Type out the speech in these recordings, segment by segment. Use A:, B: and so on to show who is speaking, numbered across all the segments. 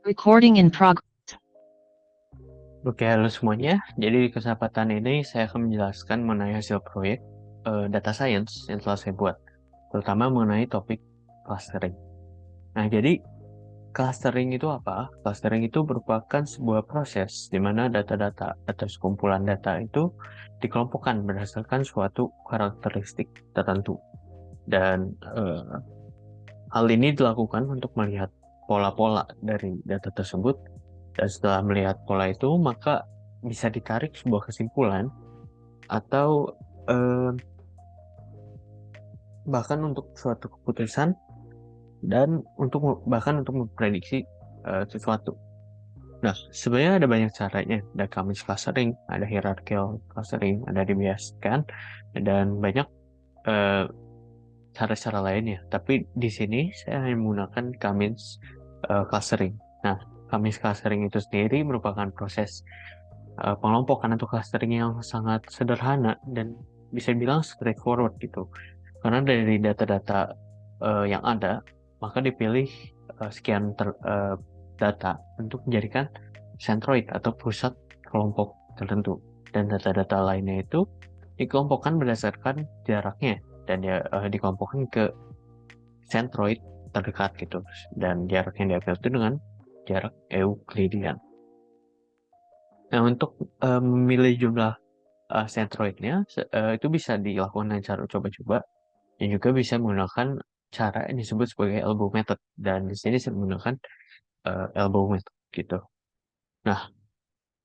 A: Recording in progress.
B: Oke, halo semuanya. Jadi di kesempatan ini saya akan menjelaskan mengenai hasil proyek data science yang telah saya buat, terutama mengenai topik clustering. Nah, jadi clustering itu apa? Clustering itu merupakan sebuah proses di mana data-data atau sekumpulan data itu dikelompokkan berdasarkan suatu karakteristik tertentu. Dan hal ini dilakukan untuk melihat pola-pola dari data tersebut. Dan setelah melihat pola itu, maka bisa ditarik sebuah kesimpulan atau eh, bahkan untuk suatu keputusan dan bahkan untuk memprediksi sesuatu. Nah, sebenarnya ada banyak caranya. Ada Cummings clustering, ada hierarchical clustering, ada dibiaskan, dan banyak eh, cara-cara lainnya. Tapi di sini saya hanya menggunakan Cummings clustering. Nah, Cummings clustering itu sendiri merupakan proses pengelompokan atau clustering yang sangat sederhana dan bisa bilang straightforward gitu. Karena dari data-data yang ada, maka dipilih data untuk menjadikan centroid atau pusat kelompok tertentu. Dan data-data lainnya itu dikelompokkan berdasarkan jaraknya dan dikelompokkan ke centroid terdekat gitu. Dan jarak yang diambil itu dengan jarak Euclidean. Nah, untuk memilih jumlah centroidnya itu bisa dilakukan dengan cara coba-coba dan juga bisa menggunakan cara yang disebut sebagai elbow method, dan di sini saya menggunakan elbow method gitu. Nah,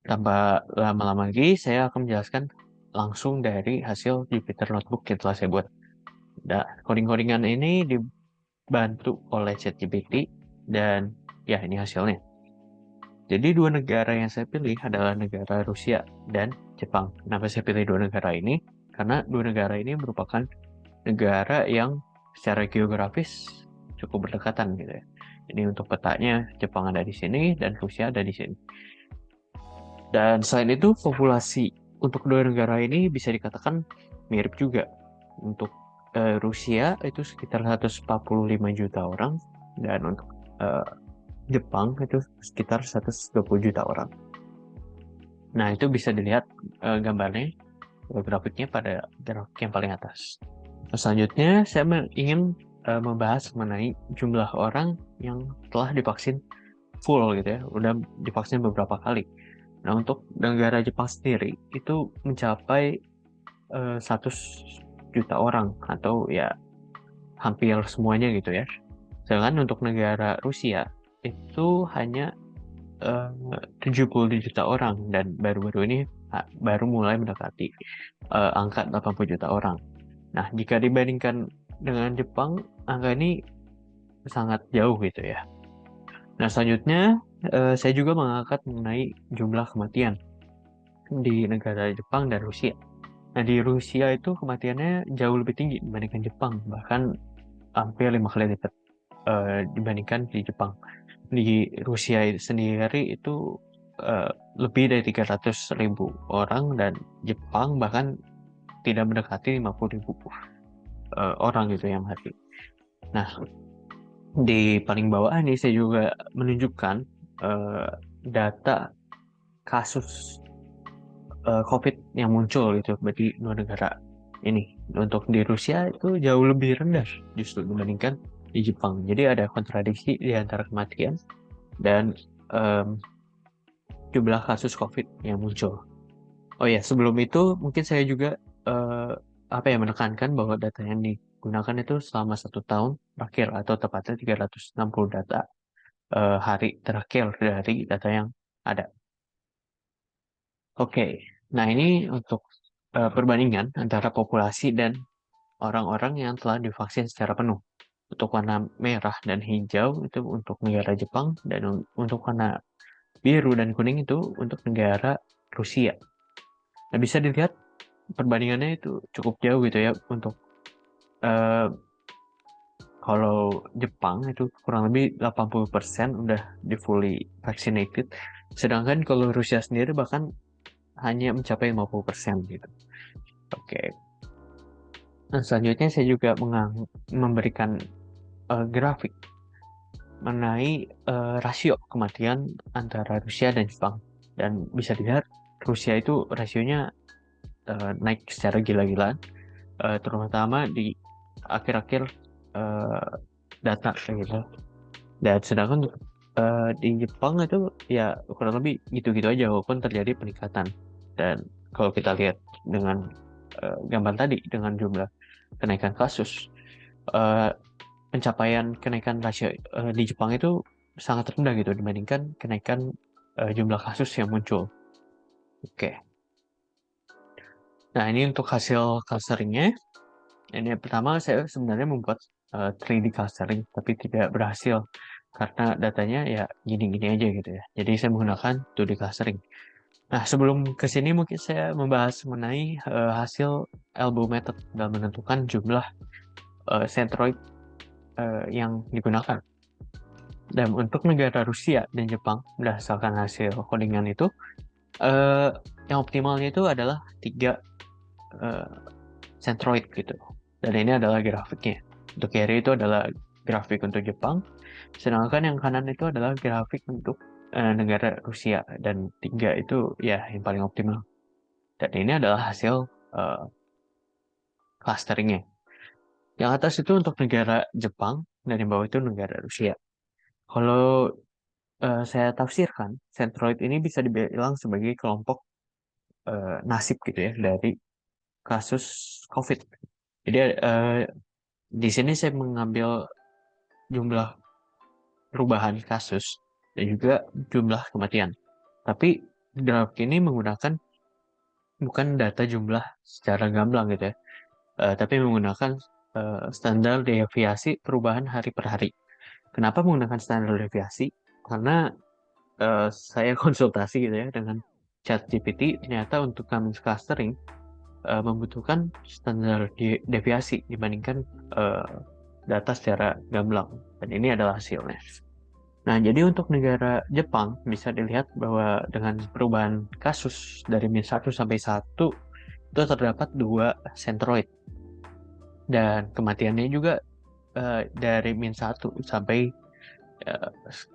B: tanpa lama-lama lagi saya akan menjelaskan langsung dari hasil Jupyter Notebook yang telah saya buat. Nah, coding-codingan ini dibantu oleh ChatGPT dan ya ini hasilnya. Jadi dua negara yang saya pilih adalah negara Rusia dan Jepang. Kenapa saya pilih dua negara ini? Karena dua negara ini merupakan negara yang secara geografis cukup berdekatan gitu ya. Ini untuk petanya Jepang ada di sini dan Rusia ada di sini. Dan selain itu populasi untuk kedua negara ini bisa dikatakan mirip juga. Untuk Rusia itu sekitar 145 juta orang dan untuk eh, Jepang itu sekitar 120 juta orang. Nah, itu bisa dilihat gambarnya, grafiknya pada grafik yang paling atas. Selanjutnya, saya ingin membahas mengenai jumlah orang yang telah divaksin full gitu ya, udah divaksin beberapa kali. Nah, untuk negara Jepang sendiri itu mencapai 100 juta orang atau ya hampir semuanya gitu ya. Sedangkan untuk negara Rusia itu hanya eh, 70 juta orang dan baru-baru ini baru mulai mendekati angka 80 juta orang. Nah, jika dibandingkan dengan Jepang, angka ini sangat jauh gitu ya. Nah, selanjutnya saya juga mengangkat mengenai jumlah kematian di negara Jepang dan Rusia. Nah, di Rusia itu kematiannya jauh lebih tinggi dibandingkan Jepang, bahkan hampir 5 kali lipat dibandingkan di Jepang. Di Rusia sendiri itu eh, lebih dari 300.000 orang dan Jepang bahkan tidak mendekati 50.000 orang gitu yang mati. Nah, di paling bawah ini saya juga menunjukkan eh, data kasus COVID yang muncul gitu di dua negara ini. Untuk di Rusia itu jauh lebih rendah justru dibandingkan di Jepang. Jadi ada kontradiksi di antara kematian dan em, jumlah kasus COVID yang muncul. Oh ya, sebelum itu mungkin saya juga eh, menekankan bahwa data yang digunakan itu selama 1 tahun terakhir atau tepatnya 360 hari terakhir dari data yang ada. Oke, nah ini untuk perbandingan antara populasi dan orang-orang yang telah divaksin secara penuh. Untuk warna merah dan hijau itu untuk negara Jepang dan untuk warna biru dan kuning itu untuk negara Rusia. Nah, bisa dilihat perbandingannya itu cukup jauh gitu ya. Untuk eh, kalau Jepang itu kurang lebih 80% udah di fully vaccinated. Sedangkan kalau Rusia sendiri bahkan hanya mencapai 50% gitu. Oke. Nah, selanjutnya saya juga memberikan grafik mengenai rasio kematian antara Rusia dan Jepang. Dan bisa dilihat Rusia itu rasionya naik secara gila-gilaan, terutama di akhir-akhir data gitu. Dan sedangkan di Jepang itu ya kurang lebih gitu-gitu aja walaupun terjadi peningkatan. Dan kalau kita lihat dengan gambar tadi dengan jumlah kenaikan kasus, eh, pencapaian kenaikan rasio di Jepang itu sangat rendah gitu dibandingkan kenaikan jumlah kasus yang muncul. Oke. Nah, ini untuk hasil clusteringnya. Ini yang pertama saya sebenarnya membuat 3D clustering tapi tidak berhasil karena datanya ya gini-gini aja gitu ya. Jadi saya menggunakan 2D clustering. Nah, sebelum ke sini mungkin saya membahas mengenai hasil elbow method dalam menentukan jumlah centroid yang digunakan. Dan untuk negara Rusia dan Jepang, berdasarkan hasil codingan itu, yang optimalnya itu adalah 3 centroid gitu. Dan ini adalah grafiknya. Untuk kiri itu adalah grafik untuk Jepang, sedangkan yang kanan itu adalah grafik untuk negara Rusia. Dan 3 itu ya yang paling optimal. Dan ini adalah hasil clusteringnya. Yang atas itu untuk negara Jepang, dan yang bawah itu negara Rusia. Kalau saya tafsirkan, centroid ini bisa dibilang sebagai kelompok nasib gitu ya dari kasus COVID. Jadi di sini saya mengambil jumlah perubahan kasus dan juga jumlah kematian. Tapi grafik ini menggunakan bukan data jumlah secara gamblang gitu ya, tapi menggunakan standar deviasi perubahan hari per hari. Kenapa menggunakan standar deviasi? Karena saya konsultasi gitu ya dengan ChatGPT, ternyata untuk kami clustering membutuhkan standar deviasi dibandingkan data secara gamblang. Dan ini adalah hasilnya. Nah, jadi untuk negara Jepang bisa dilihat bahwa dengan perubahan kasus dari min 1 sampai 1 itu terdapat 2 centroid. Dan kematiannya juga dari min 1 sampai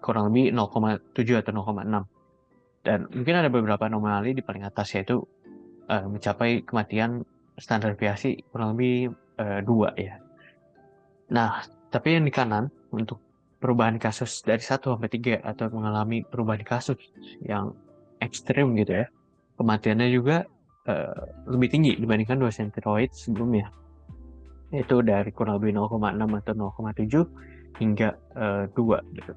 B: kurang lebih 0,7 atau 0,6. Dan mungkin ada beberapa anomali di paling atas yaitu mencapai kematian standar deviasi kurang lebih 2 ya. Nah, tapi yang di kanan untuk perubahan kasus dari 1 sampai 3 atau mengalami perubahan kasus yang ekstrim gitu ya, kematiannya juga lebih tinggi dibandingkan 2 centroid sebelumnya. Yaitu dari kurang lebih 0,6 atau 0,7 hingga 2 gitu.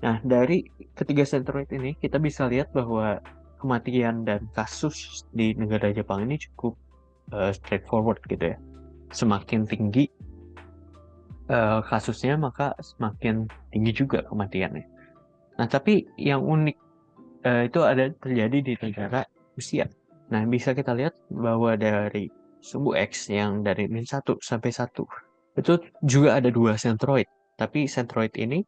B: Nah, dari ketiga centroid ini kita bisa lihat bahwa kematian dan kasus di negara Jepang ini cukup straightforward gitu ya. Semakin tinggi kasusnya maka semakin tinggi juga kematiannya. Nah, tapi yang unik itu ada terjadi di negara Rusia. Nah, bisa kita lihat bahwa dari sumbu X yang dari min 1 sampai 1 itu juga ada 2 centroid. Tapi centroid ini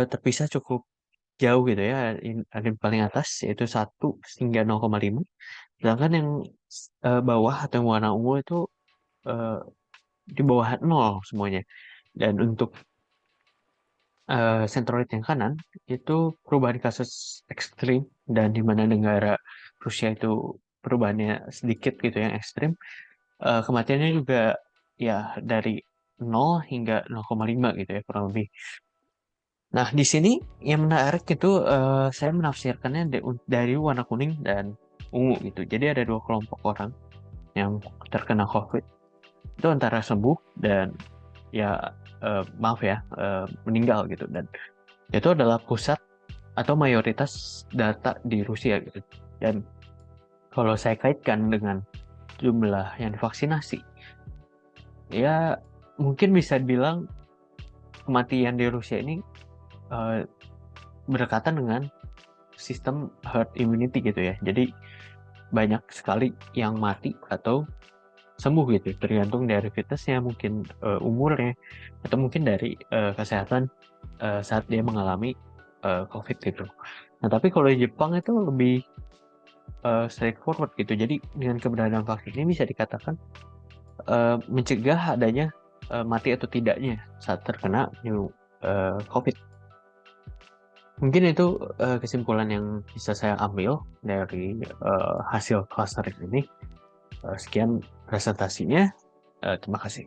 B: terpisah cukup jauh gitu ya. Ada yang paling atas yaitu 1 hingga 0,5. Sedangkan yang bawah atau yang warna ungu itu eh, di bawah 0 semuanya. Dan untuk centroid yang kanan itu perubahan kasus ekstrim, dan di mana negara Rusia itu perubahannya sedikit gitu yang ekstrim, kematiannya juga ya dari 0 hingga 0,5 gitu ya kurang lebih. Nah, di sini yang menarik itu saya menafsirkannya dari warna kuning dan ungu gitu. Jadi ada 2 kelompok orang yang terkena COVID itu antara sembuh dan ya maaf ya meninggal gitu. Dan itu adalah pusat atau mayoritas data di Rusia gitu. Dan kalau saya kaitkan dengan jumlah yang divaksinasi, ya mungkin bisa dibilang kematian di Rusia ini uh, berdekatan dengan sistem herd immunity gitu ya. Jadi banyak sekali yang mati atau sembuh gitu, tergantung dari fitnessnya, mungkin umurnya, atau mungkin dari kesehatan saat dia mengalami COVID gitu. Nah, tapi kalau di Jepang itu lebih straightforward gitu. Jadi dengan keberadaan vaksin ini bisa dikatakan mencegah adanya mati atau tidaknya saat terkena new COVID. Mungkin itu kesimpulan yang bisa saya ambil dari hasil clustering ini. Sekian presentasinya. Terima kasih.